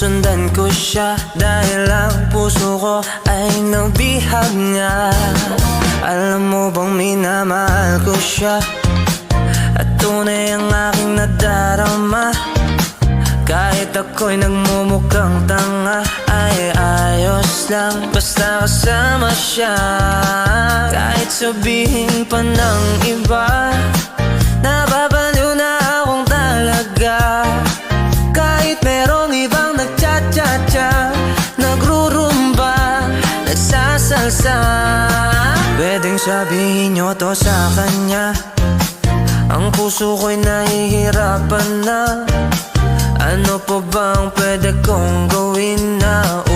susundan ko siya, dahil ang puso ko ay nabihag nga. Alam mo bang minamahal ko siya, at tunay ang aking nadarama. Kahit ako'y nagmumukhang tanga, ay ayos lang basta kasama siya. Kahit sabihin pa ng iba, nababaliw na akong talaga. Kahit merong ibang nagcha-cha-cha, nagrurumba, nagsasalsa. Pwedeng sabihin nyo to sa kanya, ang puso ko'y nahihirapan na. Ano pa bang pwede kong gawin na